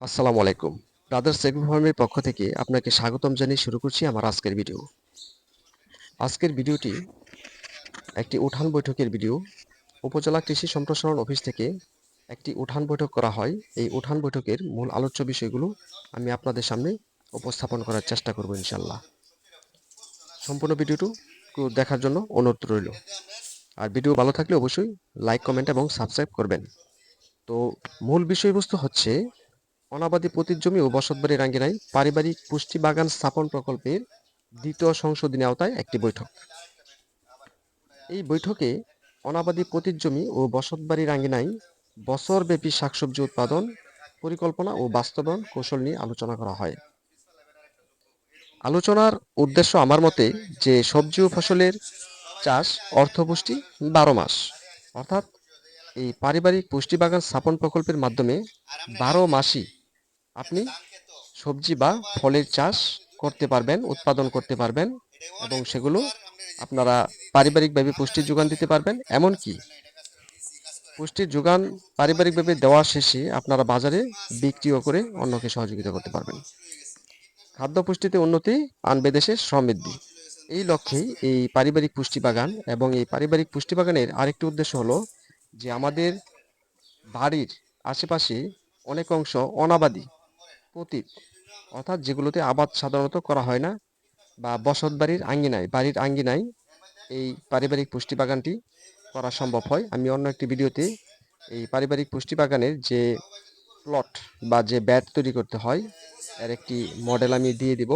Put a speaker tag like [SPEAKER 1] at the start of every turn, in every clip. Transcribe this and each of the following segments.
[SPEAKER 1] আসসালামু আলাইকুম। Brothers agro ফার্মের পক্ষ থেকে আপনাকে স্বাগতম জানিয়ে শুরু করছি আমার আজকের ভিডিও। আজকের ভিডিওটি একটি উঠান বৈঠকের ভিডিও। উপজেলা কৃষি সম্প্রসারণ অফিস থেকে একটি উঠান বৈঠক করা হয়। এই উঠান বৈঠকের মূল আলোচ্য বিষয়গুলো আমি আপনাদের সামনে উপস্থাপন করার চেষ্টা করব ইনশাল্লাহ। সম্পূর্ণ ভিডিওটি দেখার জন্য অনুরোধ রইল। আর ভিডিও ভালো থাকলে অবশ্যই লাইক, কমেন্ট এবং সাবস্ক্রাইব করবেন। তো মূল বিষয়বস্তু হচ্ছে অনাবাদি পতিত জমি ও বসতবাড়ির আঙ্গিনায় পারিবারিক পুষ্টি বাগান স্থাপন প্রকল্পের দ্বিতীয় সংশোধনী আওতায় একটি বৈঠক। এই বৈঠকে অনাবাদি পতিত জমি ও বসতবাড়ির আঙ্গিনায় বছরব্যাপী শাকসবজি উৎপাদন পরিকল্পনা ও বাস্তবায়ন কৌশল নিয়ে আলোচনা করা হয়। আলোচনার উদ্দেশ্য আমার মতে যে সবজি ও ফসলের চাষ অর্থপুষ্টি 12 মাস, অর্থাৎ এই পারিবারিক পুষ্টি বাগান স্থাপন প্রকল্পের মাধ্যমে 12 মাসই আপনি সবজি বা ফলের চাষ করতে পারবেন, উৎপাদন করতে পারবেন এবং সেগুলো আপনারা পারিবারিকভাবে পুষ্টির যোগান দিতে পারবেন। এমনকি পুষ্টির যোগান পারিবারিকভাবে দেওয়া শেষে আপনারা বাজারে বিক্রিও করে অন্যকে সহযোগিতা করতে পারবেন। খাদ্য পুষ্টিতে উন্নতি আনবে দেশের সমৃদ্ধি। এই লক্ষ্যেই এই পারিবারিক পুষ্টি বাগান এবং এই পারিবারিক পুষ্টি বাগানের আরেকটি উদ্দেশ্য হলো যে আমাদের বাড়ির আশেপাশে অনেক অংশ অনাবাদি পতিত, অর্থাৎ যেগুলোতে আবাদ সাধারণত করা হয় না বা বসত বাড়ির আঙ্গিনায় এই পারিবারিক পুষ্টি বাগানটি করা সম্ভব হয়। আমি অন্য একটি ভিডিওতে এই পারিবারিক পুষ্টি বাগানের যে প্লট বা যে ব্যাট তৈরি করতে হয় এর একটি মডেল আমি দিয়ে দিব।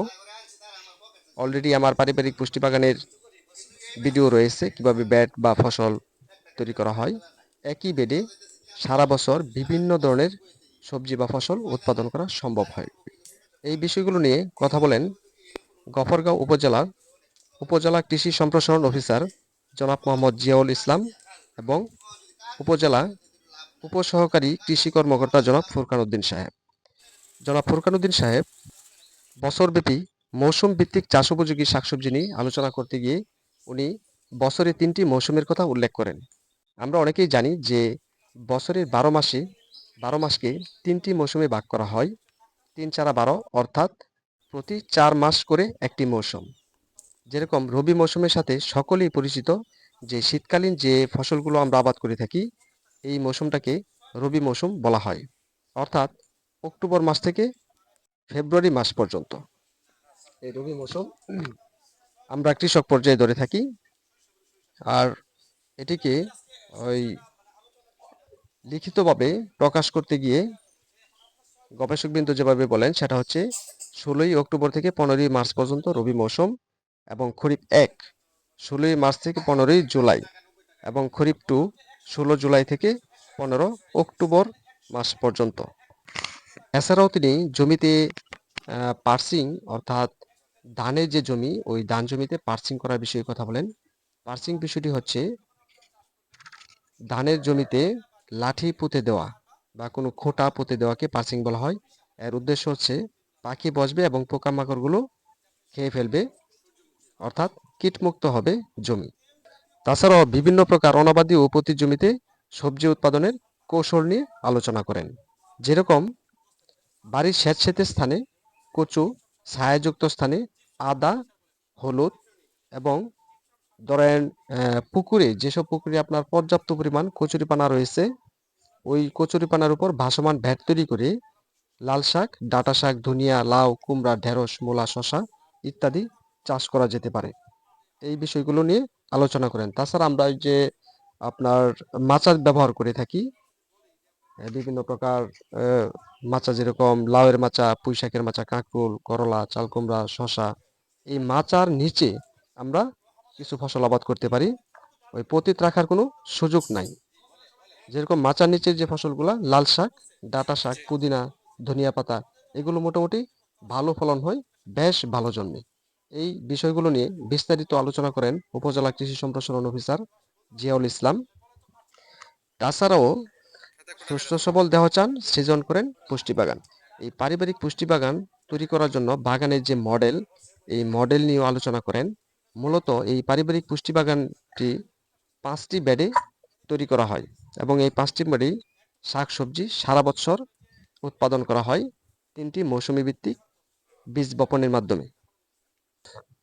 [SPEAKER 1] অলরেডি আমার পারিবারিক পুষ্টি বাগানের ভিডিও রয়েছে কিভাবে ব্যাট বা ফসল তৈরি করা হয়। একই বেডে সারা বছর বিভিন্ন ধরনের সবজি বা ফসল উৎপাদন করা সম্ভব হয়। এই বিষয়গুলো নিয়ে কথা বলেন গফরগাঁও উপজেলা কৃষি সম্প্রসারণ অফিসার জনাব মোহাম্মদ জিয়াউল ইসলাম এবং উপজেলা উপসহকারী কৃষি কর্মকর্তা জনাব ফুরকান উদ্দিন সাহেব। জনাব ফুরকান উদ্দিন সাহেব বছরব্যাপী মৌসুম ভিত্তিক চাষ উপযোগী শাকসবজি নিয়ে আলোচনা করতে গিয়ে উনি বছরে 3টি মৌসুমের কথা উল্লেখ করেন। আমরা অনেকেই জানি যে বছরের 12 মাসকে 3টি মৌসুমে ভাগ করা হয়। 3 4 12, অর্থাৎ প্রতি 4 মাস করে একটি মৌসুম। যেরকম রবি মৌসুমের সাথে সকলেই পরিচিত যে শীতকালীন যে ফসলগুলো আমরা আবাদ করে থাকি এই মৌসুমটাকে রবি মৌসুম বলা হয়, অর্থাৎ অক্টোবর মাস থেকে ফেব্রুয়ারি মাস পর্যন্ত এই রবি মৌসুম আমরা কৃষক পর্যায়ে ধরে থাকি। আর এটিকে ওই লিখিতভাবে প্রকাশ করতে গিয়ে গবেষকবৃন্দ যেভাবে বলেন সেটা হচ্ছে 16ই অক্টোবর থেকে 15ই মার্চ পর্যন্ত রবি মৌসুম এবং খরিফ 1 16ই মার্চ থেকে 15ই জুলাই এবং খরিফ 2 16 জুলাই থেকে 15 অক্টোবর মাস পর্যন্ত। এছাড়াও তিনি জমিতে পার্সিং, অর্থাৎ ধানের যে জমি ওই ধান জমিতে পার্সিং করার বিষয়ে কথা বলেন। পার্সিং বিষয়টি হচ্ছে ধানের জমিতে লাঠি পুঁতে দেওয়া বা কোনো খোঁটা পুঁতে দেওয়াকে পার্সিং বলা হয়। এর উদ্দেশ্য হচ্ছে পাখি বসবে এবং পোকামাকড়গুলো খেয়ে ফেলবে, অর্থাৎ কীটমুক্ত হবে জমি। তাছাড়াও বিভিন্ন প্রকার অনাবাদি ও পতিত জমিতে সবজি উৎপাদনের কৌশল নিয়ে আলোচনা করেন। যেরকম বাড়ির স্যাঁতসেঁতে স্থানে কচু, ছায়াযুক্ত স্থানে আদা, হলুদ এবং ধরেন পুকুরে, যেসব পুকুরে আপনার পর্যাপ্ত পরিমাণ কচুরিপানা রয়েছে ওই কচুরিপানার উপর ভাসমান ভ্যাট তৈরি করে লাল শাক, ডাঁটা শাক, ধনিয়া, লাউ, কুমড়া, ঢেঁড়স, মূলা, শসা ইত্যাদি চাষ করা যেতে পারে। এই বিষয়গুলো নিয়ে আলোচনা করেন। তাছাড়া আমরা ওই যে আপনার মাচা ব্যবহার করে থাকি, বিভিন্ন প্রকার মাচা, যেরকম লাউয়ের মাচা, পুঁইশাকের মাচা, কাঁকরোল, করলা, চাল কুমড়া, শসা, এই মাচার নিচে আমরা কিছু ফসল আবাদ করতে পারি। ওই পতিত রাখার কোনো সুযোগ নাই। যেরকম মাচার নিচে যে ফসলগুলা লাল শাক, ডাঁটা শাক, পুদিনা, ধনিয়া পাতা, এগুলো মোটামুটি ভালো ফলন হয়, বেশ ভালো জন্মে। এই বিষয়গুলো নিয়ে বিস্তারিত আলোচনা করেন উপজেলা কৃষি সম্প্রসারণ অফিসার জিয়াউল ইসলাম। তাছাড়াও সুস্থ সবল দেহ চান, সৃজন করেন পুষ্টি বাগান। এই পারিবারিক পুষ্টি বাগান তৈরি করার জন্য বাগানের যে মডেল, এই মডেল নিয়েও আলোচনা করেন। মূলত এই পারিবারিক পুষ্টি বাগানটি 5টি বেডে তৈরি করা হয় এবং এই 5টি বেডেই শাকসবজি সারা বছর উৎপাদন করা হয় 3টি মৌসুমী ভিত্তিক বীজ বপনের মাধ্যমে।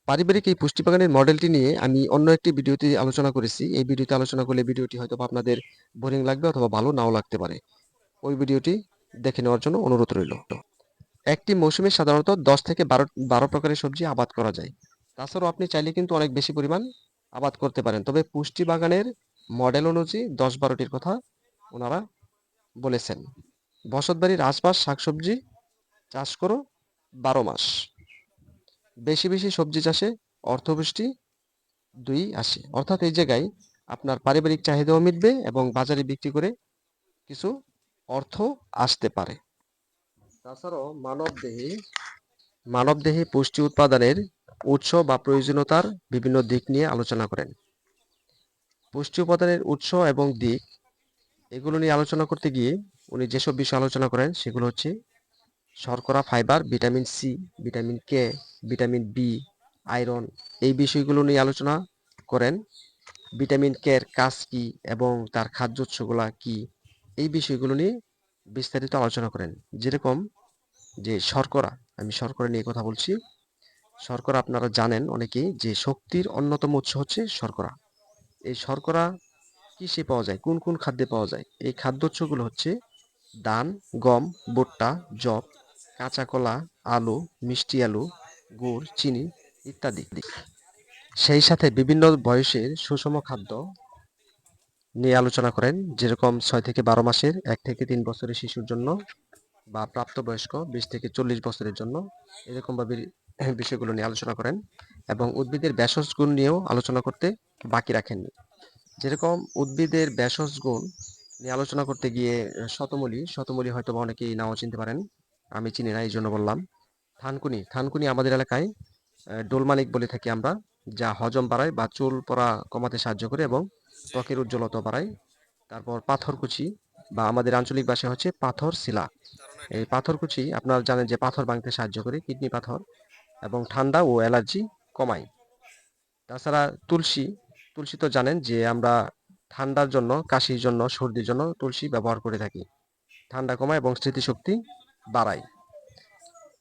[SPEAKER 1] পারিবারিক এই পুষ্টি বাগানের মডেলটি নিয়ে আমি অন্য একটি ভিডিওতে আলোচনা করেছি। এই ভিডিওতে আলোচনা করলে ভিডিওটি হয়তো আপনাদের বোরিং লাগবে অথবা ভালো নাও লাগতে পারে। ওই ভিডিওটি দেখে নেওয়ার জন্য অনুরোধ রইল। একটি মৌসুমে সাধারণত 10 থেকে 12 প্রকারের সবজি আবাদ করা যায়। তাছাড়াও আপনি চাইলে কিন্তু অনেক বেশি পরিমাণ আবাদ করতে পারেন। তবে পুষ্টি বাগানের মডেল অনুযায়ী 10-12টির কথা ওনারা বলেছেন। বসতবাড়ির আশপাশ শাকসবজি চাষ করো 12 মাস। বেশি বেশি সবজি চাষে অর্থপুষ্টি 2 আসে। অর্থাৎ এই জায়গায় আপনার পারিবারিক চাহিদাও মিটবে এবং বাজারে বিক্রি করে কিছু অর্থ আসতে পারে। তাছাড়াও মানবদেহে পুষ্টি উৎপাদনের উৎস বা প্রয়োজনীয়তার বিভিন্ন দিক নিয়ে আলোচনা করেন। পুষ্টি উপাদানের উৎস এবং দিক এগুলো নিয়ে আলোচনা করতে গিয়ে উনি যেসব বিষয় আলোচনা করেন সেগুলো হচ্ছে শর্করা, fibre, vitamin C, vitamin K, vitamin B, iron, এই বিষয়গুলো নিয়ে আলোচনা করেন। ভিটামিন কে এর কাজ কি এবং তার খাদ্য উৎসগুলা কি, এই বিষয়গুলো নিয়ে বিস্তারিত আলোচনা করেন। যেরকম যে শর্করা, আমি শর্করা নিয়ে কথা বলছি। শর্করা আপনারা জানেন অনেকেই যে শক্তির অন্যতম উৎস হচ্ছে শর্করা। এই শর্করা কিসে পাওয়া যায়, কোন কোন খাদ্যে পাওয়া যায়? এই খাদ্য উৎসগুলো হচ্ছে ধান, গম, ভুট্টা, যব, কাঁচা কলা, আলু, মিষ্টি আলু, গুড়, চিনি ইত্যাদি। সেই সাথে বিভিন্ন বয়সের সুষম খাদ্য নিয়ে আলোচনা করেন। যেরকম 6 থেকে 12 মাসের, 1 থেকে 3 বছরের শিশুর জন্য বা প্রাপ্তবয়স্ক 20 থেকে 40 বছরের জন্য, এরকমভাবে বিষয়গুলো নিয়ে আলোচনা করেন। এবং উদ্ভিদের ভেষজ গুণ নিয়েও আলোচনা করতে বাকি রাখেননি। যেরকম উদ্ভিদের ভেষজ গুণ নিয়ে আলোচনা করতে গিয়ে শতমূলী হয়তো অনেকেই নাও চিনতে পারেন, আমি চিনি না এই জন্য বললাম। থানকুনি আমাদের এলাকায় ডোলমালিক বলে থাকি আমরা, যা হজম বাড়ায় বা চুল পড়া কমাতে সাহায্য করে এবং ত্বকের উজ্জ্বলতা বাড়ায়। তারপর পাথরকুচি বা আমাদের আঞ্চলিক ভাষা হচ্ছে পাথর শিলা। এই পাথরকুচি আপনারা জানেন যে পাথর ভাঙতে সাহায্য করে, কিডনি পাথর, এবং ঠান্ডা ও অ্যালার্জি কমায়। তাছাড়া তুলসী তো জানেন যে আমরা ঠান্ডার জন্য, কাশির জন্য, সর্দির জন্য তুলসী ব্যবহার করে থাকি। ঠান্ডা কমায় এবং স্মৃতিশক্তি বাড়ায়।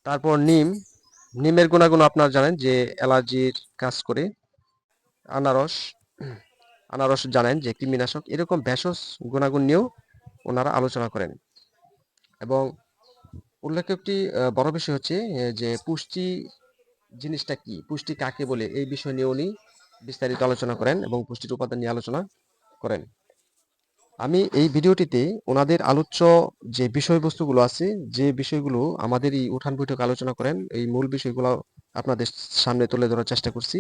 [SPEAKER 1] তারপর নিমের গুণাগুণ আপনারা জানেন যে অ্যালার্জির কাজ করে। আনারস আনারস জানেন যে কৃমিনাশক। এরকম ভেষজ গুণাগুণ নিয়েও ওনারা আলোচনা করেন। এবং উল্লেখ্য একটি বড় বিষয় হচ্ছে যে পুষ্টি জিনিসটা কি, পুষ্টি কাকে বলে, এই বিষয় নিয়ে উনি বিস্তারিত আলোচনা করেন এবং পুষ্টির উপাদান নিয়ে আলোচনা করেন। আমি এই ভিডিওটিতে ওনাদের আলোচ্য যে বিষয়বস্তুগুলো আছে, যে বিষয়গুলো আমাদের এই উঠান বৈঠক আলোচনা করেন, এই মূল বিষয়গুলো আপনাদের সামনে তুলে ধরার চেষ্টা করছি।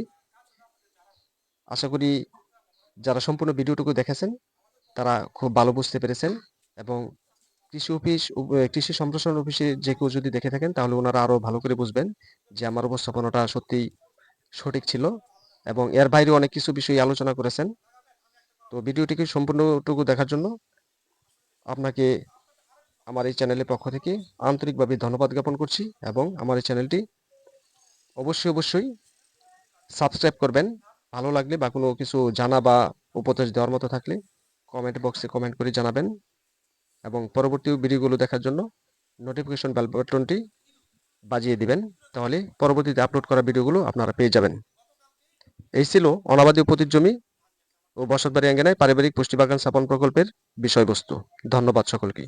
[SPEAKER 1] আশা করি যারা সম্পূর্ণ ভিডিওটুকু দেখেছেন তারা খুব ভালো বুঝতে পেরেছেন। এবং কৃষি সম্প্রসারণ অফিসে যে কেউ যদি দেখে থাকেন তাহলে ওনারা আরো ভালো করে বুঝবেন যে আমার উপস্থাপনাটা সত্যিই সঠিক ছিল। এবং এর বাইরে অনেক কিছু বিষয় আলোচনা করেছেন। তো ভিডিওটিকে সম্পূর্ণটুকু দেখার জন্য আপনাকে আমার এই চ্যানেলের পক্ষ থেকে আন্তরিকভাবে ধন্যবাদ জ্ঞাপন করছি। এবং আমার এই চ্যানেলটি অবশ্যই সাবস্ক্রাইব করবেন। ভালো লাগলে বা কোনো কিছু জানা বা উপদেশ দেওয়ার মতো থাকলে কমেন্ট বক্সে কমেন্ট করে জানাবেন। এবং পরবর্তী ভিডিওগুলো দেখার জন্য নোটিফিকেশন বেল বাটনটি বাজিয়ে দিবেন, তাহলে পরবর্তীতে আপলোড করা ভিডিওগুলো আপনারা পেয়ে যাবেন। এই ছিল অনাবাদী উপতির জমি ও বসতবাড়ি আঙ্গিনায় পারিবারিক পুষ্টি বাগান স্থাপন প্রকল্পের বিষয়বস্তু। ধন্যবাদ সকলকে।